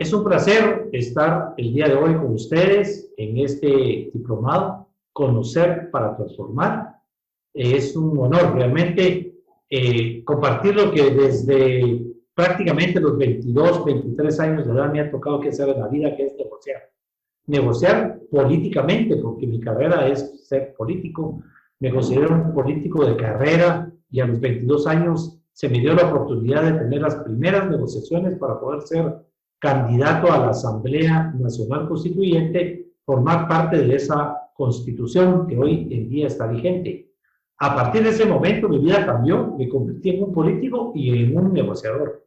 Es un placer estar el día de hoy con ustedes en este diplomado, Conocer para Transformar. Es un honor realmente compartir lo que desde prácticamente los 22, 23 años de edad me ha tocado que hacer en la vida, que es negociar. Negociar políticamente, porque mi carrera es ser político. Me considero un político de carrera y a los 22 años se me dio la oportunidad de tener las primeras negociaciones para poder ser candidato a la Asamblea Nacional Constituyente, formar parte de esa constitución que hoy en día está vigente. A partir de ese momento mi vida cambió, me convertí en un político y en un negociador.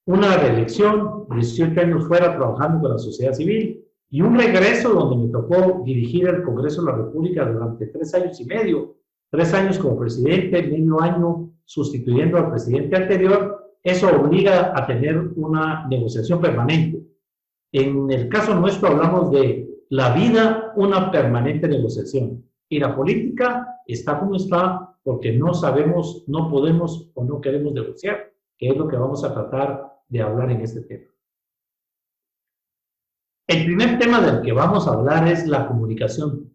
Una reelección, 18 años fuera trabajando con la sociedad civil y un regreso donde me tocó dirigir el Congreso de la República durante 3 años y medio, 3 años como presidente, medio año sustituyendo al presidente anterior. Eso obliga a tener una negociación permanente. En el caso nuestro hablamos de la vida, una permanente negociación. Y la política está como está porque no sabemos, no podemos o no queremos negociar, que es lo que vamos a tratar de hablar en este tema. El primer tema del que vamos a hablar es la comunicación.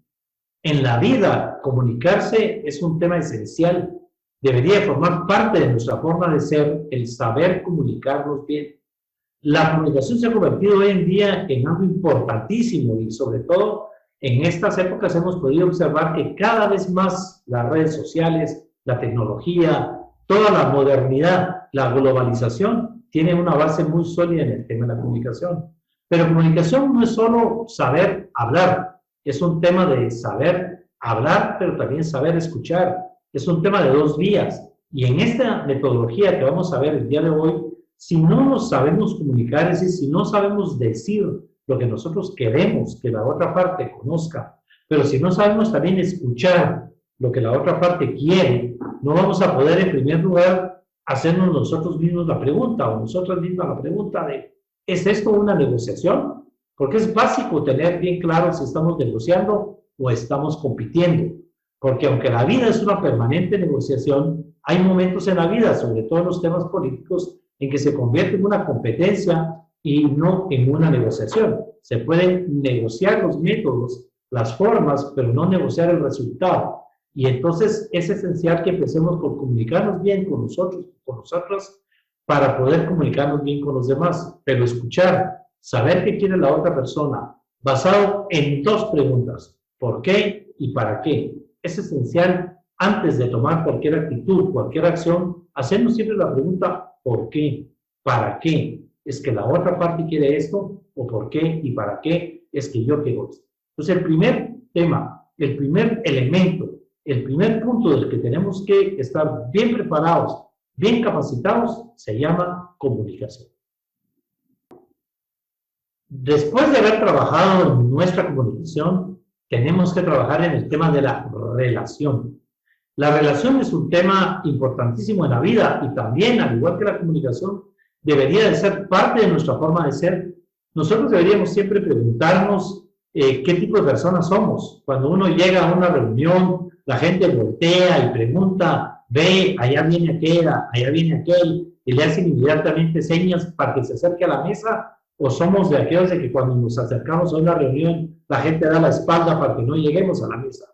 En la vida, comunicarse es un tema esencial. Debería formar parte de nuestra forma de ser, el saber comunicarnos bien. La comunicación se ha convertido hoy en día en algo importantísimo y sobre todo en estas épocas hemos podido observar que cada vez más las redes sociales, la tecnología, toda la modernidad, la globalización tiene una base muy sólida en el tema de la comunicación. Pero comunicación no es solo saber hablar, es un tema de saber hablar, pero también saber escuchar. Es un tema de 2 vías. Y en esta metodología que vamos a ver el día de hoy, si no nos sabemos comunicar, es decir, si no sabemos decir lo que nosotros queremos que la otra parte conozca, pero si no sabemos también escuchar lo que la otra parte quiere, no vamos a poder en primer lugar hacernos nosotros mismos la pregunta o nosotras mismas la pregunta de ¿es esto una negociación? Porque es básico tener bien claro si estamos negociando o estamos compitiendo. Porque aunque la vida es una permanente negociación, hay momentos en la vida, sobre todo en los temas políticos, en que se convierte en una competencia y no en una negociación. Se pueden negociar los métodos, las formas, pero no negociar el resultado. Y entonces es esencial que empecemos por comunicarnos bien con nosotros, con nosotras, para poder comunicarnos bien con los demás. Pero escuchar, saber qué quiere la otra persona, basado en 2 preguntas: ¿por qué y para qué? Es esencial, antes de tomar cualquier actitud, cualquier acción, hacernos siempre la pregunta ¿por qué? ¿Para qué? ¿Es que la otra parte quiere esto? ¿O por qué y para qué es que yo quiero esto? Entonces el primer tema, el primer elemento, el primer punto del que tenemos que estar bien preparados, bien capacitados, se llama comunicación. Después de haber trabajado en nuestra comunicación, tenemos que trabajar en el tema de la relación. La relación es un tema importantísimo en la vida y también, al igual que la comunicación, debería de ser parte de nuestra forma de ser. Nosotros deberíamos siempre preguntarnos qué tipo de personas somos. Cuando uno llega a una reunión, la gente voltea y pregunta, ve, allá viene aquella, allá viene aquel, y le hacen inmediatamente señas para que se acerque a la mesa, o somos de aquellos de que cuando nos acercamos a una reunión, la gente da la espalda para que no lleguemos a la mesa.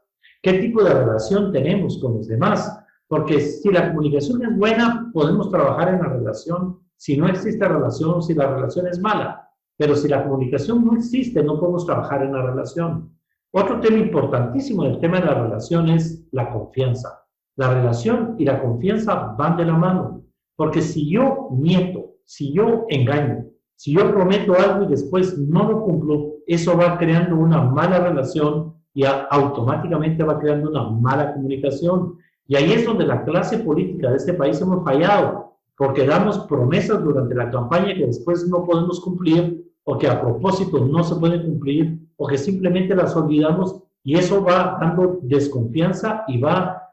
¿Qué tipo de relación tenemos con los demás? Porque si la comunicación es buena, podemos trabajar en la relación. Si no existe relación, si la relación es mala. Pero si la comunicación no existe, no podemos trabajar en la relación. Otro tema importantísimo en el tema de la relación es la confianza. La relación y la confianza van de la mano. Porque si yo miento, si yo engaño, si yo prometo algo y después no lo cumplo, eso va creando una mala relación y automáticamente va creando una mala comunicación. Y ahí es donde la clase política de este país hemos fallado, porque damos promesas durante la campaña que después no podemos cumplir, o que a propósito no se pueden cumplir, o que simplemente las olvidamos, y eso va dando desconfianza y va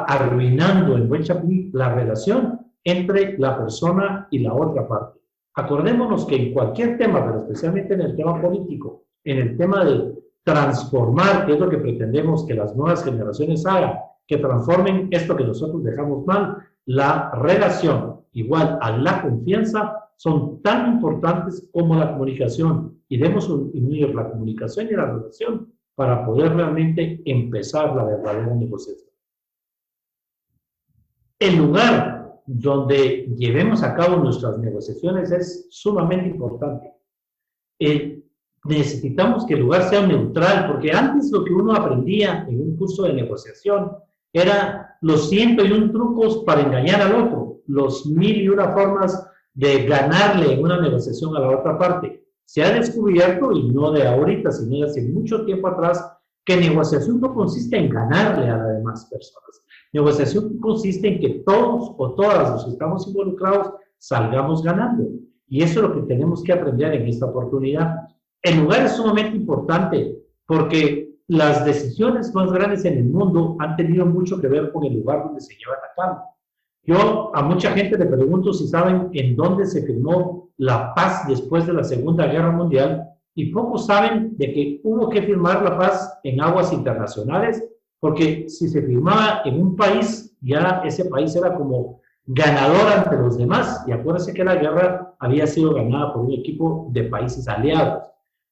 arruinando en buen chapín la relación entre la persona y la otra parte. Acordémonos que en cualquier tema, pero especialmente en el tema político, en el tema de transformar, que es lo que pretendemos que las nuevas generaciones hagan, que transformen esto que nosotros dejamos mal, la relación igual a la confianza, son tan importantes como la comunicación. Y debemos unir la comunicación y la relación para poder realmente empezar la verdadera negociación. El lugar donde llevemos a cabo nuestras negociaciones es sumamente importante. Necesitamos que el lugar sea neutral, porque antes lo que uno aprendía en un curso de negociación era los 101 trucos para engañar al otro, los 1001 formas de ganarle en una negociación a la otra parte. Se ha descubierto, y no de ahorita, sino de hace mucho tiempo atrás, que negociación no consiste en ganarle a las demás personas. Negociación consiste en que todos o todas los que estamos involucrados salgamos ganando. Y eso es lo que tenemos que aprender en esta oportunidad. El lugar es sumamente importante porque las decisiones más grandes en el mundo han tenido mucho que ver con el lugar donde se llevan a cabo. Yo a mucha gente le pregunto si saben en dónde se firmó la paz después de la Segunda Guerra Mundial, y pocos saben de que hubo que firmar la paz en aguas internacionales, porque si se firmaba en un país, ya ese país era como ganador ante los demás, y acuérdense que la guerra había sido ganada por un equipo de países aliados.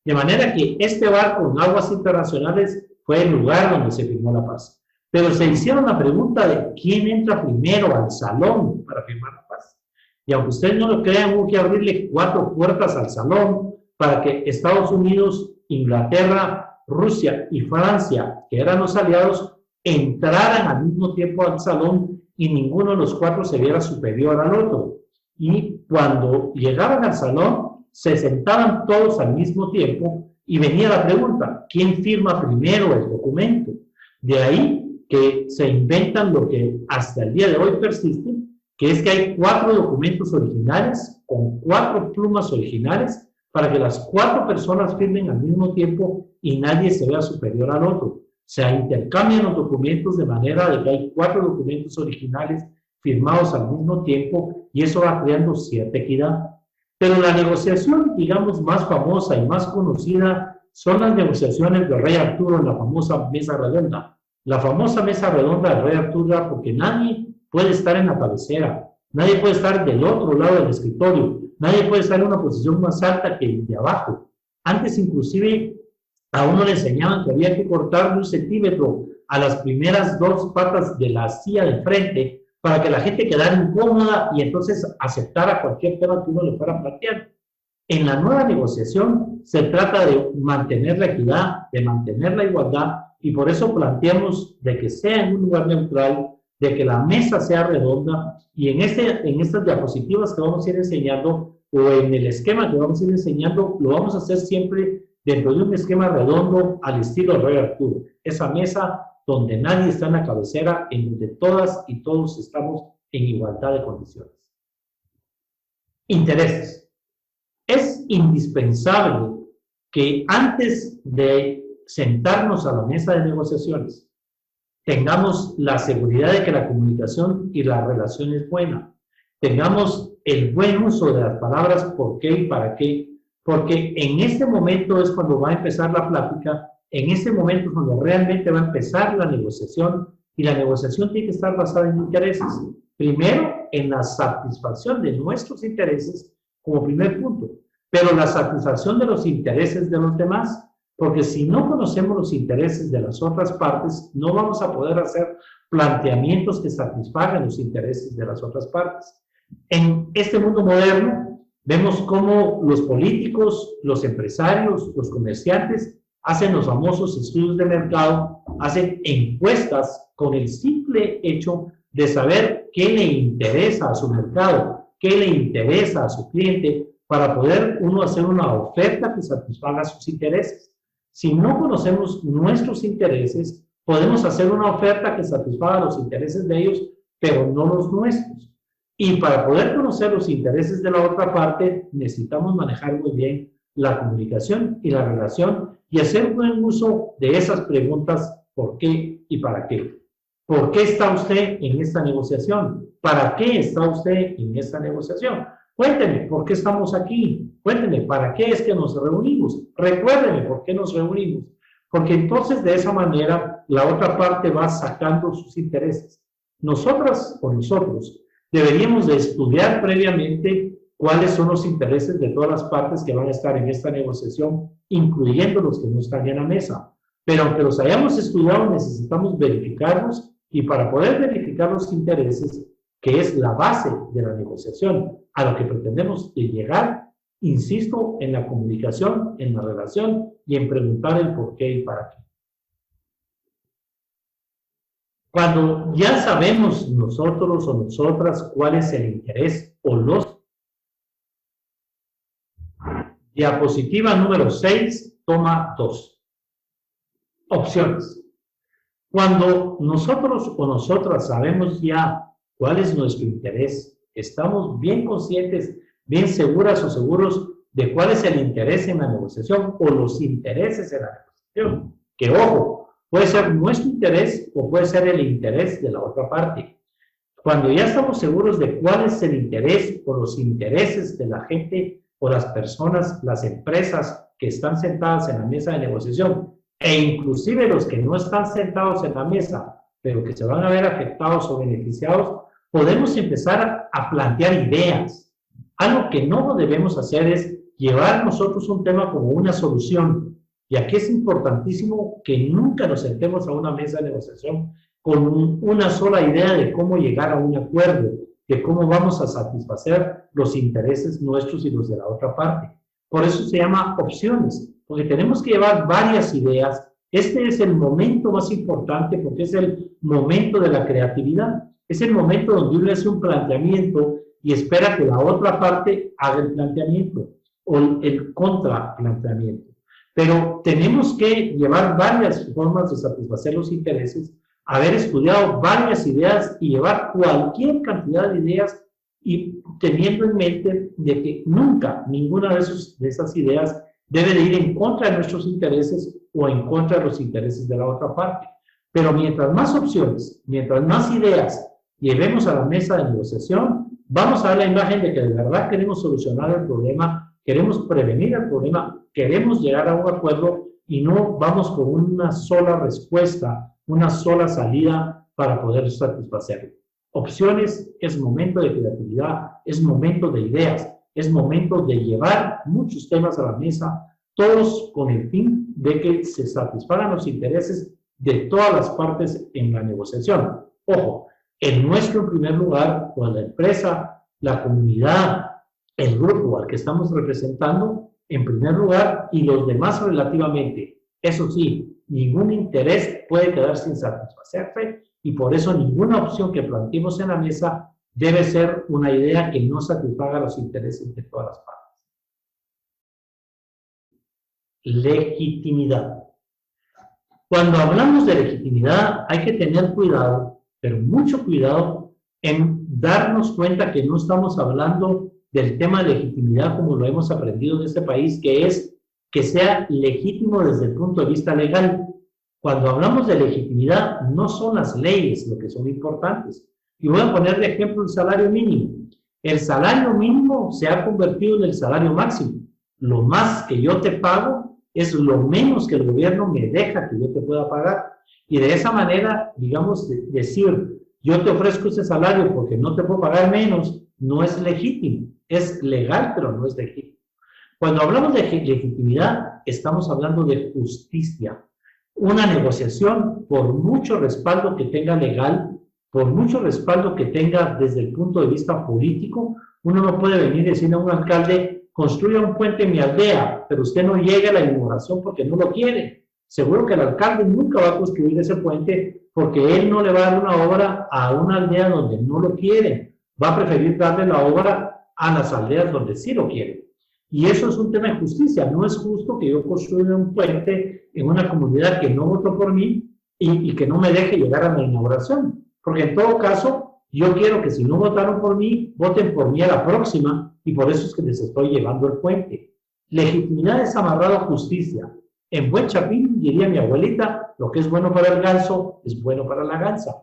De manera que este barco en aguas internacionales fue el lugar donde se firmó la paz. Pero se hicieron la pregunta de quién entra primero al salón para firmar la paz. Y aunque ustedes no lo crean, hubo que abrirle 4 puertas al salón para que Estados Unidos, Inglaterra, Rusia y Francia, que eran los aliados, entraran al mismo tiempo al salón y ninguno de los 4 se viera superior al otro. Y cuando llegaban al salón, se sentaban todos al mismo tiempo y venía la pregunta, ¿quién firma primero el documento? De ahí que se inventan lo que hasta el día de hoy persiste, que es que hay 4 documentos originales con 4 plumas originales para que las 4 personas firmen al mismo tiempo y nadie se vea superior al otro. O sea, intercambian los documentos de manera de que hay 4 documentos originales firmados al mismo tiempo y eso va creando cierta equidad. Pero la negociación, digamos, más famosa y más conocida son las negociaciones del rey Arturo en la famosa mesa redonda. La famosa mesa redonda del rey Arturo, porque nadie puede estar en la cabecera, nadie puede estar del otro lado del escritorio, nadie puede estar en una posición más alta que el de abajo. Antes, inclusive, a uno le enseñaban que había que cortar 1 centímetro a las primeras 2 patas de la silla de frente para que la gente quedara incómoda y entonces aceptara cualquier tema que uno le fuera planteando. En la nueva negociación se trata de mantener la equidad, de mantener la igualdad, y por eso planteamos de que sea en un lugar neutral, de que la mesa sea redonda, y en estas diapositivas que vamos a ir enseñando, o en el esquema que vamos a ir enseñando, lo vamos a hacer siempre dentro de un esquema redondo al estilo Rey Arturo. Esa mesa donde nadie está en la cabecera, en donde todas y todos estamos en igualdad de condiciones. Intereses. Es indispensable que antes de sentarnos a la mesa de negociaciones, tengamos la seguridad de que la comunicación y la relación es buena. Tengamos el buen uso de las palabras por qué y para qué, porque en este momento es cuando va a empezar la plática. En este momento es cuando realmente va a empezar la negociación, y la negociación tiene que estar basada en intereses. Primero, en la satisfacción de nuestros intereses como primer punto, pero la satisfacción de los intereses de los demás, porque si no conocemos los intereses de las otras partes, no vamos a poder hacer planteamientos que satisfagan los intereses de las otras partes. En este mundo moderno, vemos cómo los políticos, los empresarios, los comerciantes hacen los famosos estudios de mercado, hacen encuestas con el simple hecho de saber qué le interesa a su mercado, qué le interesa a su cliente, para poder uno hacer una oferta que satisfaga sus intereses. Si no conocemos nuestros intereses, podemos hacer una oferta que satisfaga los intereses de ellos, pero no los nuestros. Y para poder conocer los intereses de la otra parte, necesitamos manejar muy bien la comunicación y la relación y hacer buen uso de esas preguntas: ¿por qué y para qué? ¿Por qué está usted en esta negociación? ¿Para qué está usted en esta negociación? Cuénteme, ¿por qué estamos aquí? Cuénteme, ¿para qué es que nos reunimos? Recuérdeme, ¿por qué nos reunimos? Porque entonces de esa manera la otra parte va sacando sus intereses. Nosotras o nosotros deberíamos de estudiar previamente cuáles son los intereses de todas las partes que van a estar en esta negociación, incluyendo los que no están en la mesa. Pero aunque los hayamos estudiado, necesitamos verificarlos, y para poder verificar los intereses, que es la base de la negociación, a lo que pretendemos llegar, insisto, en la comunicación, en la relación y en preguntar el por qué y para qué. Cuando ya sabemos nosotros o nosotras cuál es el interés o los... Diapositiva número 6, toma 2. Opciones. Cuando nosotros o nosotras sabemos ya cuál es nuestro interés, estamos bien conscientes, bien seguras o seguros de cuál es el interés en la negociación o los intereses en la negociación. Que ojo, puede ser nuestro interés o puede ser el interés de la otra parte. Cuando ya estamos seguros de cuál es el interés o los intereses de la gente o las personas, las empresas que están sentadas en la mesa de negociación, e inclusive los que no están sentados en la mesa, pero que se van a ver afectados o beneficiados, podemos empezar a plantear ideas. Algo que no debemos hacer es llevar nosotros un tema como una solución. Y aquí es importantísimo que nunca nos sentemos a una mesa de negociación con una sola idea de cómo llegar a un acuerdo, de cómo vamos a satisfacer los intereses nuestros y los de la otra parte. Por eso se llama opciones, porque tenemos que llevar varias ideas. Este es el momento más importante porque es el momento de la creatividad. Es el momento donde uno hace un planteamiento y espera que la otra parte haga el planteamiento o el contraplanteamiento. Pero tenemos que llevar varias formas de satisfacer los intereses, haber estudiado varias ideas y llevar cualquier cantidad de ideas y teniendo en mente de que nunca ninguna de esas ideas debe de ir en contra de nuestros intereses o en contra de los intereses de la otra parte. Pero mientras más opciones, mientras más ideas llevemos a la mesa de negociación, vamos a dar la imagen de que de verdad queremos solucionar el problema, queremos prevenir el problema, queremos llegar a un acuerdo y no vamos con una sola respuesta, una sola salida para poder satisfacerlo. Opciones es momento de creatividad, es momento de ideas, es momento de llevar muchos temas a la mesa, todos con el fin de que se satisfagan los intereses de todas las partes en la negociación. Ojo, el nuestro en primer lugar, o la empresa, la comunidad, el grupo al que estamos representando en primer lugar y los demás relativamente. Eso sí, ningún interés puede quedar sin satisfacerse y por eso ninguna opción que planteemos en la mesa debe ser una idea que no satisfaga los intereses de todas las partes. Legitimidad. Cuando hablamos de legitimidad hay que tener cuidado, pero mucho cuidado, en darnos cuenta que no estamos hablando del tema de legitimidad como lo hemos aprendido en este país, que es que sea legítimo desde el punto de vista legal. Cuando hablamos de legitimidad, no son las leyes lo que son importantes. Y voy a poner de ejemplo el salario mínimo. El salario mínimo se ha convertido en el salario máximo. Lo más que yo te pago es lo menos que el gobierno me deja que yo te pueda pagar. Y de esa manera, digamos, decir, yo te ofrezco ese salario porque no te puedo pagar menos, no es legítimo. Es legal, pero no es legítimo. Cuando hablamos de legitimidad, estamos hablando de justicia. Una negociación, por mucho respaldo que tenga legal, por mucho respaldo que tenga desde el punto de vista político, uno no puede venir y decirle a un alcalde, construya un puente en mi aldea, pero usted no llega a la inauguración porque no lo quiere. Seguro que el alcalde nunca va a construir ese puente porque él no le va a dar una obra a una aldea donde no lo quiere. Va a preferir darle la obra a las aldeas donde sí lo quieren. Y eso es un tema de justicia. No es justo que yo construya un puente en una comunidad que no votó por mí y que no me deje llegar a la inauguración. Porque en todo caso, yo quiero que si no votaron por mí, voten por mí a la próxima y por eso es que les estoy llevando el puente. Legitimidad es amarrado a justicia. En buen chapín, diría mi abuelita, lo que es bueno para el ganso es bueno para la gansa.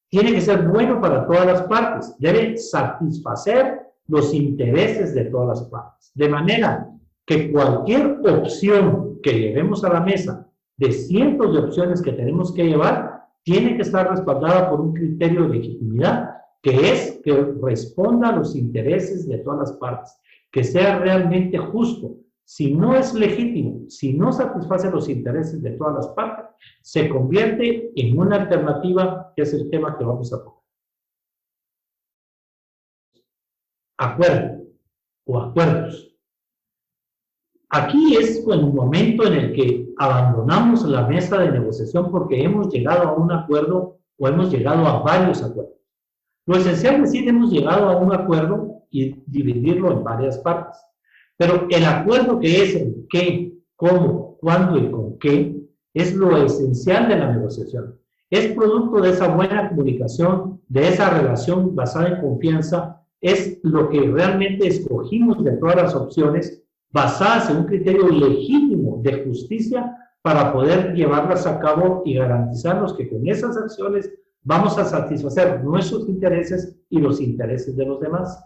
Tiene que ser bueno para todas las partes. Debe satisfacer los intereses de todas las partes. De manera que cualquier opción que llevemos a la mesa, de cientos de opciones que tenemos que llevar, tiene que estar respaldada por un criterio de legitimidad que es que responda a los intereses de todas las partes, que sea realmente justo. Si no es legítimo, si no satisface los intereses de todas las partes, se convierte en una alternativa, que es el tema que vamos a tocar. Acuerdo o acuerdos. Aquí es el momento en el que abandonamos la mesa de negociación porque hemos llegado a un acuerdo o hemos llegado a varios acuerdos. Lo esencial es decir, hemos llegado a un acuerdo y dividirlo en varias partes. Pero el acuerdo que es el qué, cómo, cuándo y con qué, es lo esencial de la negociación. Es producto de esa buena comunicación, de esa relación basada en confianza, es lo que realmente escogimos de todas las opciones, basadas en un criterio legítimo de justicia para poder llevarlas a cabo y garantizarnos que con esas acciones vamos a satisfacer nuestros intereses y los intereses de los demás.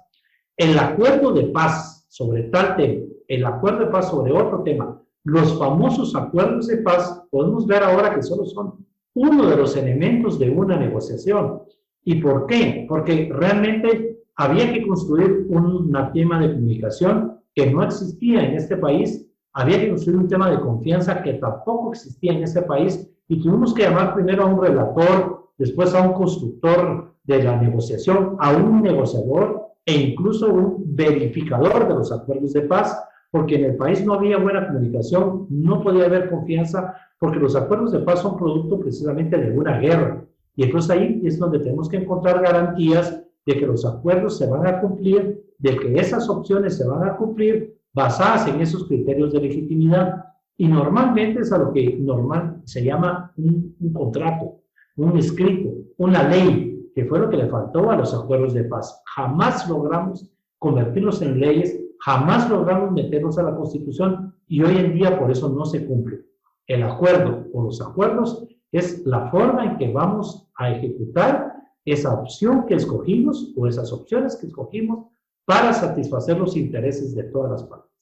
El acuerdo de paz sobre tal tema, el acuerdo de paz sobre otro tema, los famosos acuerdos de paz, podemos ver ahora que solo son uno de los elementos de una negociación. ¿Y por qué? Porque realmente había que construir un tema de comunicación que no existía en este país, había que construir un tema de confianza que tampoco existía en este país y tuvimos que llamar primero a un relator, después a un constructor de la negociación, a un negociador e incluso un verificador de los acuerdos de paz, porque en el país no había buena comunicación, no podía haber confianza, porque los acuerdos de paz son producto precisamente de una guerra. Y entonces ahí es donde tenemos que encontrar garantías de que los acuerdos se van a cumplir, de que esas opciones se van a cumplir basadas en esos criterios de legitimidad. Y normalmente es a lo que normal se llama un contrato, un escrito, una ley, que fue lo que le faltó a los acuerdos de paz. Jamás logramos convertirlos en leyes, jamás logramos meterlos a la Constitución y hoy en día por eso no se cumple. El acuerdo o los acuerdos es la forma en que vamos a ejecutar esa opción que escogimos o esas opciones que escogimos para satisfacer los intereses de todas las partes.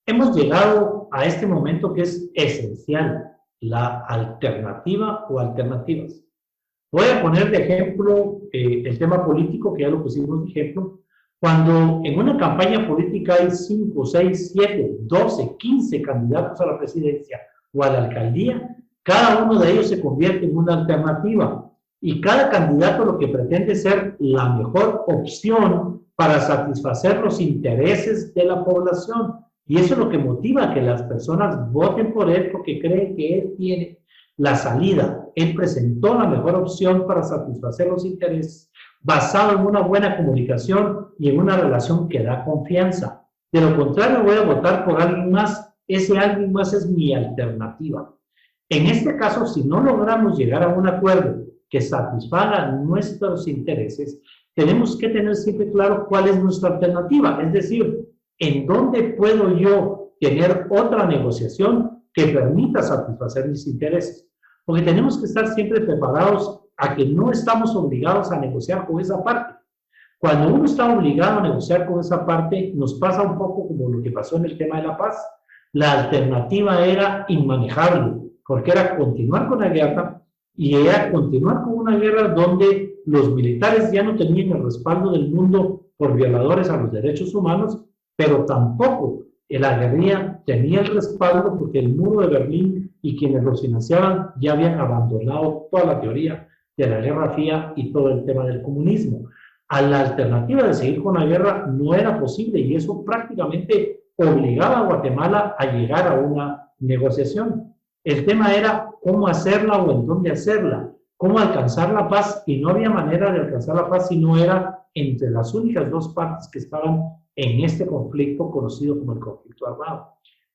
Hemos llegado a este momento que es esencial, la alternativa o alternativas. Voy a poner de ejemplo el tema político, que ya lo pusimos de ejemplo. Cuando en una campaña política hay 5, 6, 7, 12, 15 candidatos a la presidencia o a la alcaldía, cada uno de ellos se convierte en una alternativa y cada candidato lo que pretende es ser la mejor opción para satisfacer los intereses de la población. Y eso es lo que motiva a que las personas voten por él porque creen que él tiene la salida. Él presentó la mejor opción para satisfacer los intereses basado en una buena comunicación y en una relación que da confianza. De lo contrario, voy a votar por alguien más. Ese alguien más es mi alternativa. En este caso, si no logramos llegar a un acuerdo que satisfaga nuestros intereses, tenemos que tener siempre claro cuál es nuestra alternativa. Es decir, ¿en dónde puedo yo tener otra negociación que permita satisfacer mis intereses? Porque tenemos que estar siempre preparados a que no estamos obligados a negociar con esa parte. Cuando uno está obligado a negociar con esa parte, nos pasa un poco como lo que pasó en el tema de la paz. La alternativa era inmanejable, porque era continuar con la guerra y era continuar con una guerra donde los militares ya no tenían el respaldo del mundo por violadores a los derechos humanos, pero tampoco la guerrilla tenía el respaldo porque el muro de Berlín y quienes los financiaban ya habían abandonado toda la teoría de la Guerra Fría y todo el tema del comunismo. A la alternativa de seguir con la guerra no era posible y eso prácticamente obligaba a Guatemala a llegar a una negociación. El tema era cómo hacerla o en dónde hacerla, cómo alcanzar la paz y no había manera de alcanzar la paz si no era entre las únicas dos partes que estaban en este conflicto conocido como el conflicto armado.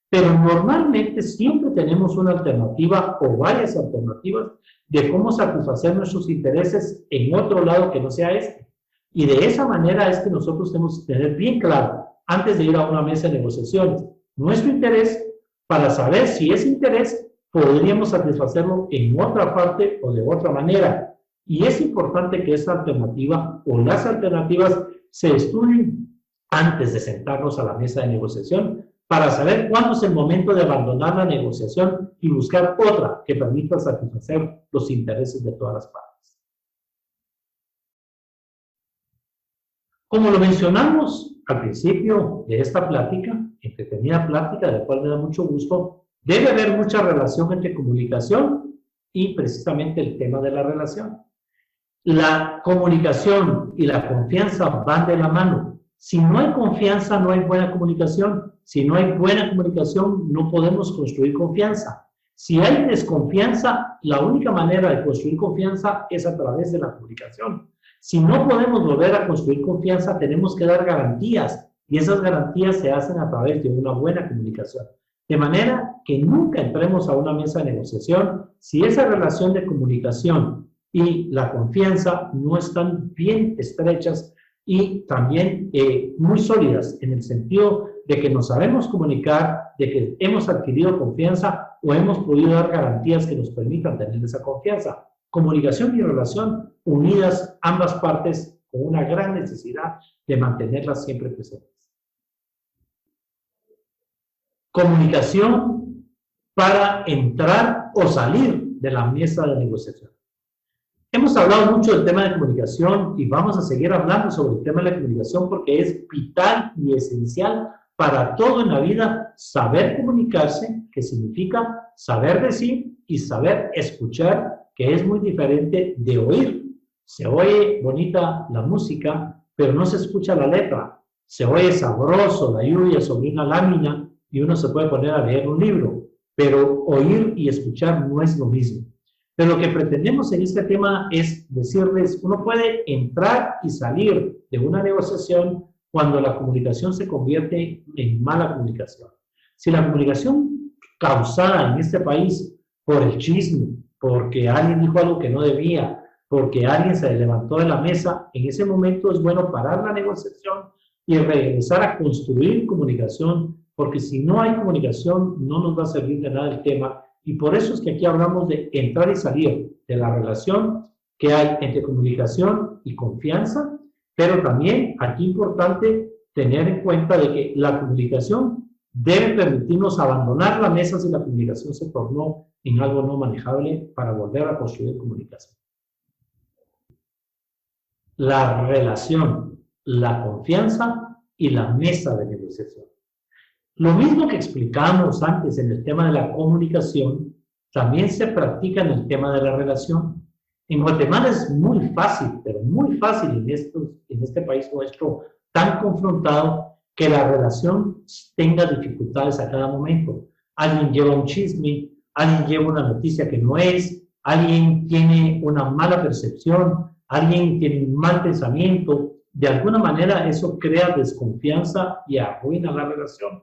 Pero normalmente siempre tenemos una alternativa o varias alternativas de cómo satisfacer nuestros intereses en otro lado que no sea este. Y de esa manera es que nosotros tenemos que tener bien claro, antes de ir a una mesa de negociaciones, nuestro interés para saber si ese interés podríamos satisfacerlo en otra parte o de otra manera. Y es importante que esa alternativa o las alternativas se estudien antes de sentarnos a la mesa de negociación para saber cuándo es el momento de abandonar la negociación y buscar otra que permita satisfacer los intereses de todas las partes. Como lo mencionamos al principio de esta plática, entretenida plática, de la cual me da mucho gusto, debe haber mucha relación entre comunicación y precisamente el tema de la relación. La comunicación y la confianza van de la mano. Si no hay confianza, no hay buena comunicación. Si no hay buena comunicación, no podemos construir confianza. Si hay desconfianza, la única manera de construir confianza es a través de la comunicación. Si no podemos volver a construir confianza, tenemos que dar garantías, y esas garantías se hacen a través de una buena comunicación. De manera que nunca entremos a una mesa de negociación si esa relación de comunicación y la confianza no están bien estrechas y también muy sólidas, en el sentido de que nos sabemos comunicar, de que hemos adquirido confianza o hemos podido dar garantías que nos permitan tener esa confianza. Comunicación y relación unidas, ambas partes, con una gran necesidad de mantenerlas siempre presentes. Comunicación para entrar o salir de la mesa de negociación. Hemos hablado mucho del tema de comunicación y vamos a seguir hablando sobre el tema de la comunicación porque es vital y esencial para todo en la vida saber comunicarse, que significa saber decir y saber escuchar, que es muy diferente de oír. Se oye bonita la música, pero no se escucha la letra. Se oye sabroso la lluvia sobre una lámina y uno se puede poner a leer un libro, pero oír y escuchar no es lo mismo. Pero lo que pretendemos en este tema es decirles, uno puede entrar y salir de una negociación cuando la comunicación se convierte en mala comunicación. Si la comunicación causada en este país por el chisme, porque alguien dijo algo que no debía, porque alguien se levantó de la mesa, en ese momento es bueno parar la negociación y regresar a construir comunicación, porque si no hay comunicación no nos va a servir de nada el tema. Y por eso es que aquí hablamos de entrar y salir de la relación que hay entre comunicación y confianza, pero también aquí es importante tener en cuenta de que la comunicación debe permitirnos abandonar la mesa si la comunicación se tornó en algo no manejable para volver a construir comunicación. La relación, la confianza y la mesa de negociación. Lo mismo que explicamos antes en el tema de la comunicación, también se practica en el tema de la relación. En Guatemala es muy fácil, pero muy fácil en este país nuestro tan confrontado, que la relación tenga dificultades a cada momento. Alguien lleva un chisme, alguien lleva una noticia que no es, alguien tiene una mala percepción, alguien tiene un mal pensamiento. De alguna manera eso crea desconfianza y arruina la relación.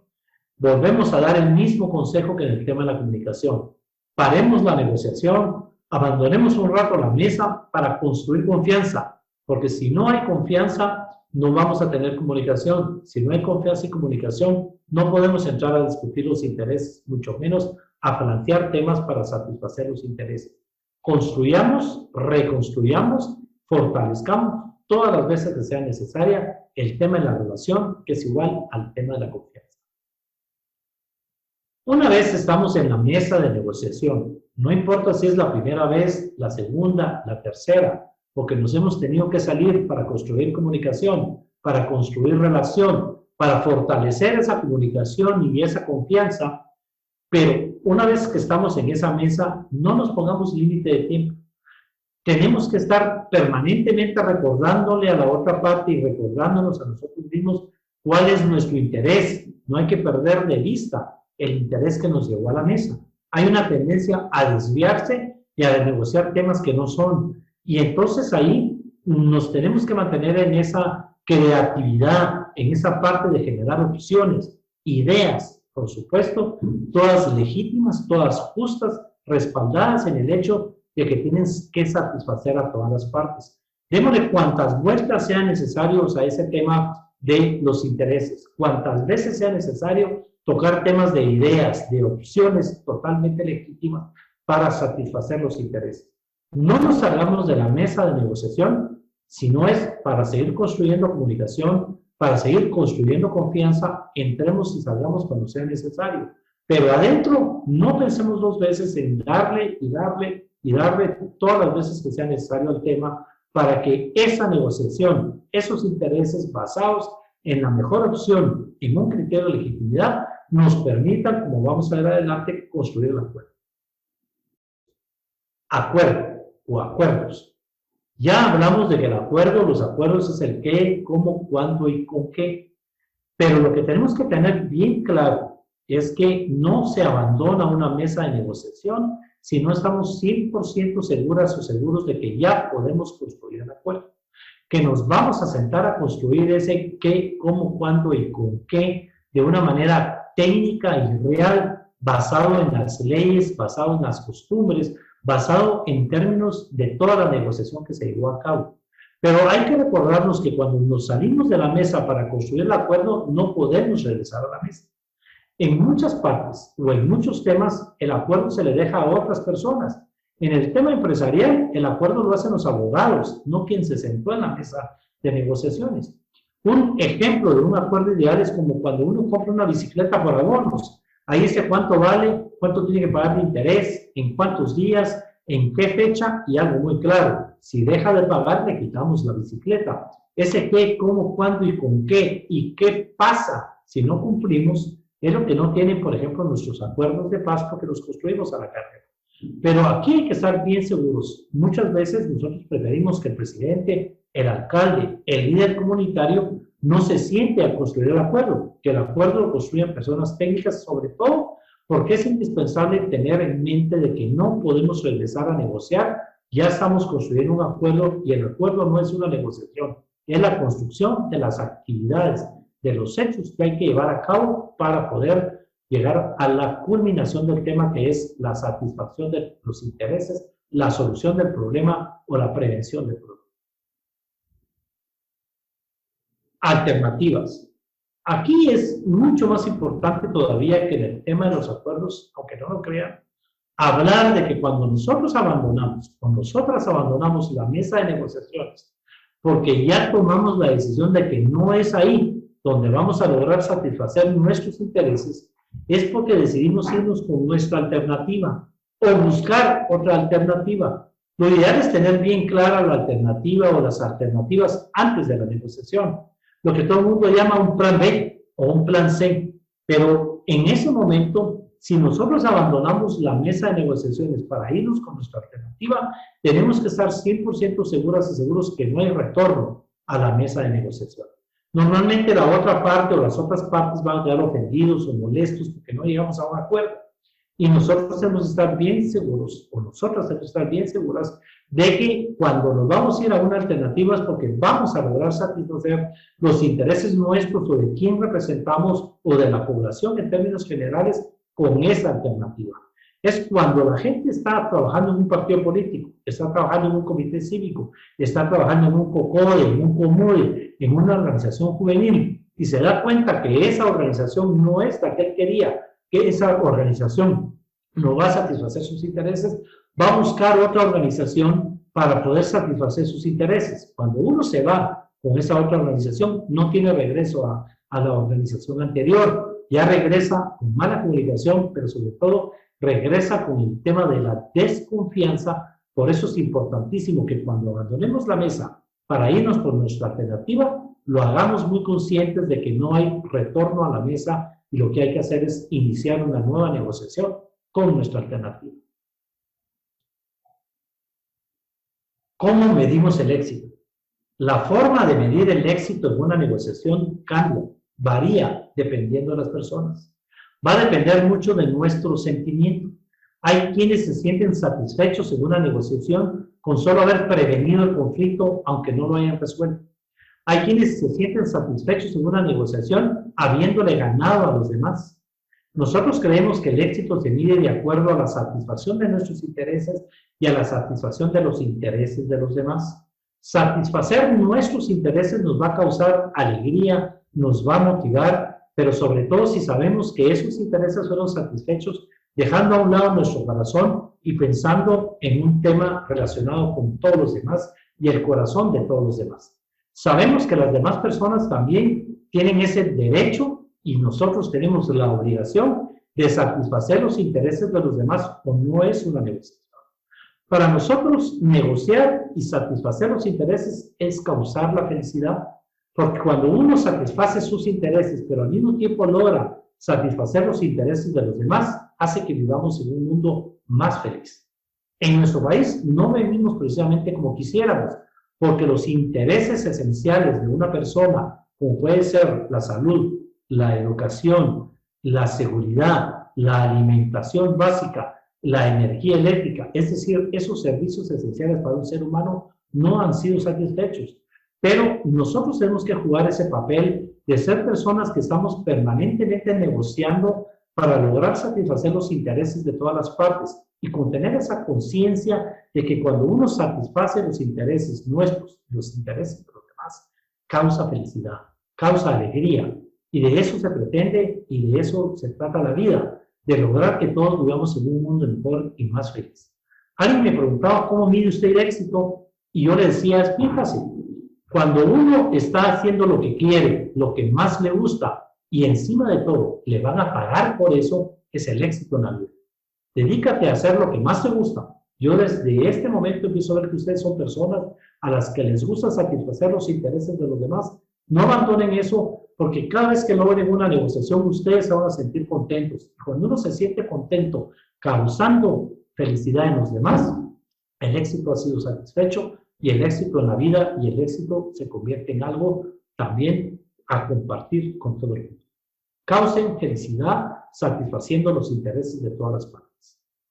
Volvemos a dar el mismo consejo que en el tema de la comunicación. Paremos la negociación, abandonemos un rato la mesa para construir confianza, porque si no hay confianza, no vamos a tener comunicación. Si no hay confianza y comunicación, no podemos entrar a discutir los intereses, mucho menos a plantear temas para satisfacer los intereses. Construyamos, reconstruyamos, fortalezcamos todas las veces que sea necesaria el tema de la relación, que es igual al tema de la confianza. Una vez estamos en la mesa de negociación, no importa si es la primera vez, la segunda, la tercera, porque nos hemos tenido que salir para construir comunicación, para construir relación, para fortalecer esa comunicación y esa confianza, pero una vez que estamos en esa mesa, no nos pongamos límite de tiempo. Tenemos que estar permanentemente recordándole a la otra parte y recordándonos a nosotros mismos cuál es nuestro interés. No hay que perder de vista el interés que nos llevó a la mesa. Hay una tendencia a desviarse y a negociar temas que no son. Y entonces ahí nos tenemos que mantener en esa creatividad, en esa parte de generar opciones, ideas, por supuesto, todas legítimas, todas justas, respaldadas en el hecho de que tienen que satisfacer a todas las partes. Démosle cuantas vueltas sean necesarios a ese tema de los intereses, cuantas veces sea necesario tocar temas de ideas, de opciones totalmente legítimas para satisfacer los intereses. No nos salgamos de la mesa de negociación, sino es para seguir construyendo comunicación, para seguir construyendo confianza, entremos y salgamos cuando sea necesario. Pero adentro, no pensemos dos veces en darle y darle y darle todas las veces que sea necesario al tema para que esa negociación, esos intereses basados en la mejor opción, en un criterio de legitimidad, nos permitan, como vamos a ver adelante, construir el acuerdo. Acuerdo o acuerdos. Ya hablamos de que el acuerdo, los acuerdos es el qué, cómo, cuándo y con qué. Pero lo que tenemos que tener bien claro es que no se abandona una mesa de negociación si no estamos 100% seguras o seguros de que ya podemos construir el acuerdo. Que nos vamos a sentar a construir ese qué, cómo, cuándo y con qué de una manera técnica y real, basado en las leyes, basado en las costumbres, basado en términos de toda la negociación que se llevó a cabo. Pero hay que recordarnos que cuando nos salimos de la mesa para construir el acuerdo, no podemos regresar a la mesa. En muchas partes o en muchos temas, el acuerdo se le deja a otras personas. En el tema empresarial, el acuerdo lo hacen los abogados, no quien se sentó en la mesa de negociaciones. Un ejemplo de un acuerdo ideal es como cuando uno compra una bicicleta por abonos. Ahí dice cuánto vale, cuánto tiene que pagar de interés, en cuántos días, en qué fecha y algo muy claro. Si deja de pagar, le quitamos la bicicleta. Ese qué, cómo, cuándo y con qué y qué pasa si no cumplimos es lo que no tienen, por ejemplo, nuestros acuerdos de paz porque los construimos a la carrera. Pero aquí hay que estar bien seguros. Muchas veces nosotros preferimos que el presidente, el alcalde, el líder comunitario no se siente a construir el acuerdo, que el acuerdo lo construyan personas técnicas, sobre todo porque es indispensable tener en mente de que no podemos regresar a negociar, ya estamos construyendo un acuerdo y el acuerdo no es una negociación, es la construcción de las actividades, de los hechos que hay que llevar a cabo para poder llegar a la culminación del tema que es la satisfacción de los intereses, la solución del problema o la prevención del problema. Alternativas. Aquí es mucho más importante todavía que en el tema de los acuerdos, aunque no lo crean, hablar de que cuando nosotros abandonamos, cuando nosotras abandonamos la mesa de negociaciones, porque ya tomamos la decisión de que no es ahí donde vamos a lograr satisfacer nuestros intereses, es porque decidimos irnos con nuestra alternativa o buscar otra alternativa. Lo ideal es tener bien clara la alternativa o las alternativas antes de la negociación, lo que todo el mundo llama un plan B o un plan C, pero en ese momento, si nosotros abandonamos la mesa de negociaciones para irnos con nuestra alternativa, tenemos que estar 100% seguras y seguros que no hay retorno a la mesa de negociación. Normalmente la otra parte o las otras partes van a quedar ofendidos o molestos porque no llegamos a un acuerdo. Y nosotros tenemos que estar bien seguros, o nosotras tenemos que estar bien seguras, de que cuando nos vamos a ir a una alternativa es porque vamos a lograr satisfacer los intereses nuestros o de quién representamos o de la población en términos generales con esa alternativa. Es cuando la gente está trabajando en un partido político, está trabajando en un comité cívico, está trabajando en un COCODE, en un COMUDE, en una organización juvenil, y se da cuenta que esa organización no es la que él quería, que esa organización no va a satisfacer sus intereses, va a buscar otra organización para poder satisfacer sus intereses. Cuando uno se va con esa otra organización, no tiene regreso a la organización anterior, ya regresa con mala comunicación, pero sobre todo regresa con el tema de la desconfianza. Por eso es importantísimo que cuando abandonemos la mesa para irnos por nuestra alternativa, lo hagamos muy conscientes de que no hay retorno a la mesa y lo que hay que hacer es iniciar una nueva negociación con nuestra alternativa. ¿Cómo medimos el éxito? La forma de medir el éxito en una negociación cambia, varía dependiendo de las personas. Va a depender mucho de nuestro sentimiento. Hay quienes se sienten satisfechos en una negociación con solo haber prevenido el conflicto, aunque no lo hayan resuelto. Hay quienes se sienten satisfechos en una negociación habiéndole ganado a los demás. Nosotros creemos que el éxito se mide de acuerdo a la satisfacción de nuestros intereses y a la satisfacción de los intereses de los demás. Satisfacer nuestros intereses nos va a causar alegría, nos va a motivar, pero sobre todo si sabemos que esos intereses fueron satisfechos, dejando a un lado nuestro corazón y pensando en un tema relacionado con todos los demás y el corazón de todos los demás. Sabemos que las demás personas también tienen ese derecho y nosotros tenemos la obligación de satisfacer los intereses de los demás, o no es una negociación. Para nosotros, negociar y satisfacer los intereses es causar la felicidad, porque cuando uno satisface sus intereses, pero al mismo tiempo logra satisfacer los intereses de los demás, hace que vivamos en un mundo más feliz. En nuestro país no vivimos precisamente como quisiéramos, porque los intereses esenciales de una persona, como puede ser la salud, la educación, la seguridad, la alimentación básica, la energía eléctrica, es decir, esos servicios esenciales para un ser humano no han sido satisfechos. Pero nosotros tenemos que jugar ese papel de ser personas que estamos permanentemente negociando para lograr satisfacer los intereses de todas las partes y con tener esa conciencia de que cuando uno satisface los intereses nuestros, los intereses de los demás, causa felicidad, causa alegría. Y de eso se pretende y de eso se trata la vida, de lograr que todos vivamos en un mundo mejor y más feliz. Alguien me preguntaba cómo mide usted el éxito y yo le decía, es bien fácil. Cuando uno está haciendo lo que quiere, lo que más le gusta y encima de todo le van a pagar por eso, es el éxito en la vida. Dedícate a hacer lo que más te gusta. Yo desde este momento empiezo a ver que ustedes son personas a las que les gusta satisfacer los intereses de los demás. No abandonen eso, porque cada vez que logren una negociación, ustedes se van a sentir contentos. Cuando uno se siente contento, causando felicidad en los demás, el éxito ha sido satisfecho y el éxito en la vida y el éxito se convierte en algo también a compartir con todo el mundo. Causen felicidad satisfaciendo los intereses de todas las partes.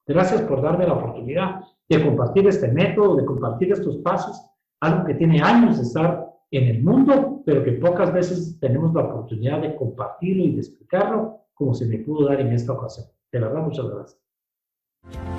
Gracias por darme la oportunidad de compartir este método, de compartir estos pasos, algo que tiene años de estar en el mundo, pero que pocas veces tenemos la oportunidad de compartirlo y de explicarlo como se me pudo dar en esta ocasión. De verdad, muchas gracias.